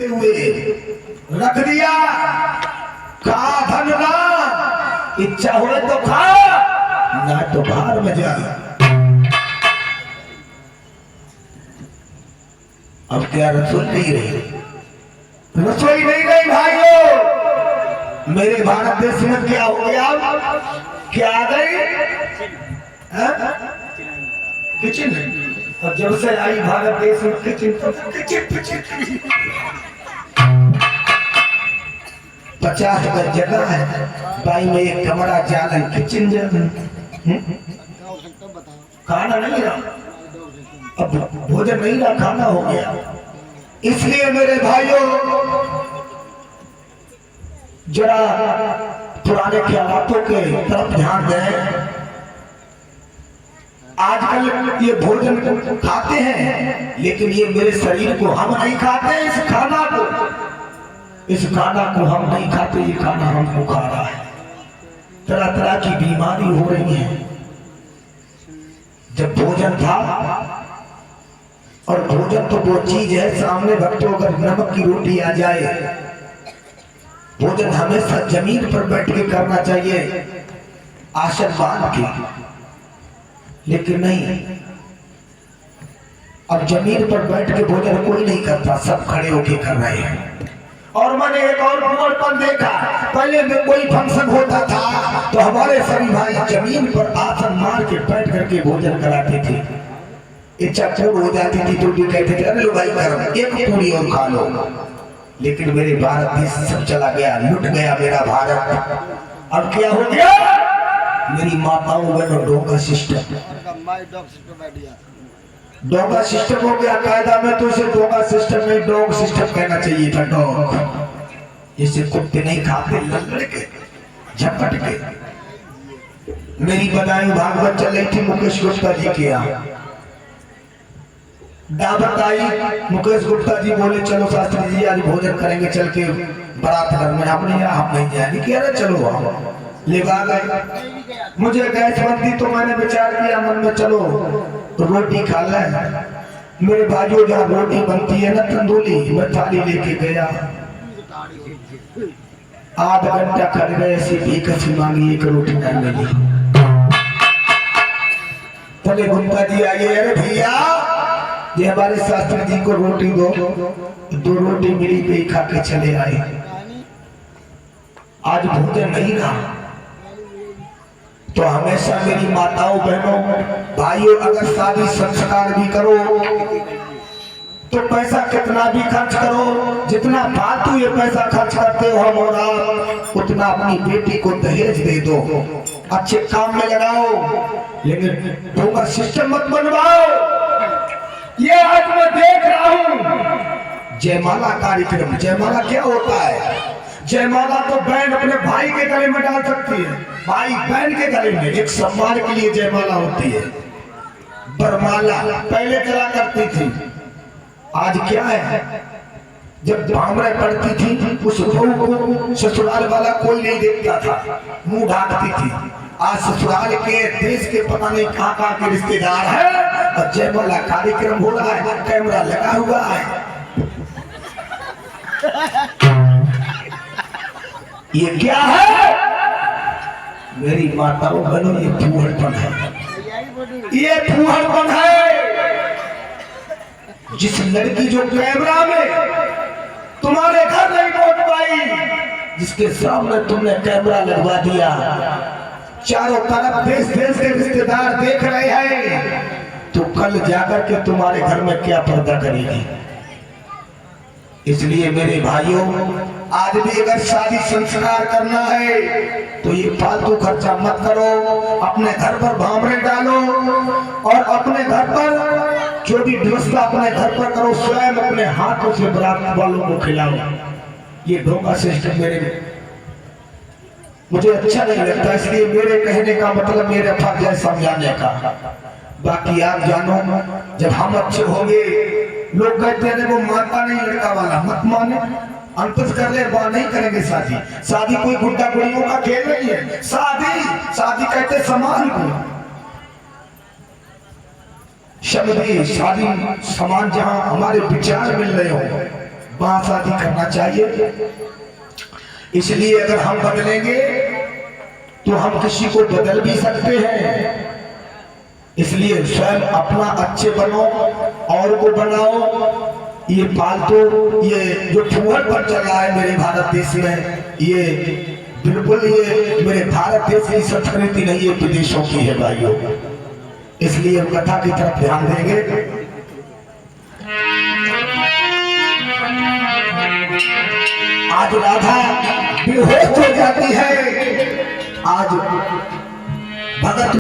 हुए रख दिया। खा धन ना, इच्छा हो तो खा, ना तो बाहर में जा। अब क्या रसोई नहीं रही, रसोई नहीं रही भाइयों। मेरे भारत देश में क्या हो गया, क्या आ गई किचन। और जब से आई भारत देश में किचन, 50 गज जगह है, बाई में एक कमरा जालन किचन जालन। खाना नहीं रहा, अब भोजन नहीं रहा, खाना हो गया। इसलिए मेरे भाइयों जरा पुराने ख्यालातों के तरफ ध्यान दें। आजकल ये भोजन खाते हैं, लेकिन ये मेरे शरीर को हम नहीं खाते। इस खाना को हम नहीं खाते, ये खाना हमको खा रहा है। तरह तरह की बीमारी हो रही है। जब भोजन था, और भोजन तो वो चीज है सामने भक्तों, अगर नमक की रोटी आ जाए, भोजन हमेशा जमीन पर बैठ के करना चाहिए, आसन बांध के। लेकिन नहीं, अब जमीन पर बैठ के भोजन कोई नहीं करता, सब खड़े होके कर रहे हैं। और मैंने एक और कुंवरपन देखा, पहले में कोई फंक्शन होता था तो हमारे सभी भाई जमीन पर आसन मार के बैठ करके भोजन कराते थे। इच्छा पूर्ण हो जाती थी तो भी कहते थे अरे लो भाई गरम, एक पूरी और खा लो। लेकिन मेरे भारत देश सब चला गया, लुट गया मेरा भारत। अब क्या हो गया, मेरी माताओं बहनों, डोगा सिस्टम, डोगा सिस्टम हो गया। कायदा में तो इसे डोगा सिस्टम नहीं, डॉग सिस्टम कहना चाहिए था। डॉग जिसे कुत्ते नहीं खाते, लंगड़ के झपट के। मेरी बदायूं भागवत चल रही थी मुकेश गुप्ता जी के यहाँ, दावत आई। मुकेश गुप्ता जी बोले चलो शास्त्री जी आज भोजन करेंगे चल के बारात घर में। हमने हम नहीं जाएंगे, कह रहे चलो आओ, लेवा गए। मुझे गैस बनती तो मैंने विचार किया मन में, चलो तो रोटी खा लें। मेरे भाइयों जहाँ रोटी बनती है ना तंदूरी, मैं थाली लेके गया। आधा घंटा खड़े गए, ऐसी भीख मांगी, एक रोटी नहीं मिली। बोले गुप्ता जी आइए, अरे भैया ये हमारे शास्त्री जी को रोटी दो। 2 रोटी मिली, पे खा के चले आए। आज भोजन नहीं रहा। तो हमेशा मेरी माताओं बहनों भाइयों, अगर शादी संस्कार भी करो तो पैसा कितना भी खर्च करो, जितना फालतू ये पैसा खर्च करते हो हम और आप, उतना अपनी बेटी को दहेज दे दो, अच्छे काम में लगाओ। लेकिन डोंगा सिस्टम मत बनवाओ। ये आज मैं देख रहा हूं जयमाला कार्यक्रम। जयमाला क्या होता है? जयमाला तो बहन अपने भाई के गले में डाल सकती है, भाई बहन के गले में, एक सम्मान के लिए जयमाला होती है। बरमाला पहले चला करती थी, आज क्या है? जब भामरे पड़ती थी उस बहू को ससुराल वाला कोई नहीं देखता था, मुंह ढांकती थी। आज ससुराल के देश के पता नहीं कहाँ के रिश्तेदार है, और जयमाला कार्यक्रम हो रहा है, कैमरा लगा हुआ है। ये क्या है? मेरी माताओं बहनों, ये फूहड़पन है, ये फूहड़पन है। जिस लड़की जो कैमरा में तुम्हारे घर नहीं पहुंच पाई, जिसके सामने तुमने कैमरा लगवा दिया, चारों तरफ देश देश के रिश्तेदार देख रहे हैं, तो कल जाकर के तुम्हारे घर में क्या पर्दा करेगी? इसलिए मेरे भाइयों, आज भी अगर शादी संस्कार करना है तो ये फालतू खर्चा मत करो। अपने घर पर भामरे डालो, और अपने घर पर जो भी व्यवस्था अपने घर पर करो, स्वयं अपने हाथों से बारात वालों को खिलाओ। ये धोखा सिस्टम मुझे अच्छा नहीं लगता। इसलिए मेरे कहने का मतलब मेरे फर्ज है समझाने का। बाकी आप जानो, जब हम अच्छे होंगे, लोग कहते हैं वो मानता नहीं लड़का वाला, मत माने, अंकुश कर ले, बात नहीं करेंगे शादी। शादी कोई गुड्डा गुड़ियों का खेल नहीं है। शादी कहते समान को, शब्द शादी समान, जहां हमारे विचार मिल रहे हो, वहां शादी करना चाहिए। इसलिए अगर हम बदलेंगे तो हम किसी को बदल भी सकते हैं। इसलिए स्वयं अपना अच्छे बनो और को बनाओ। ये फालतू ये जो फूहड़ पर चल रहा है मेरे भारत देश में, ये बिल्कुल ये मेरे भारत देश की संस्कृति नहीं है, विदेशों की है भाइयों। इसलिए कथा की तरफ ध्यान देंगे। आज राधा बेहोश हो जाती है। आज भगत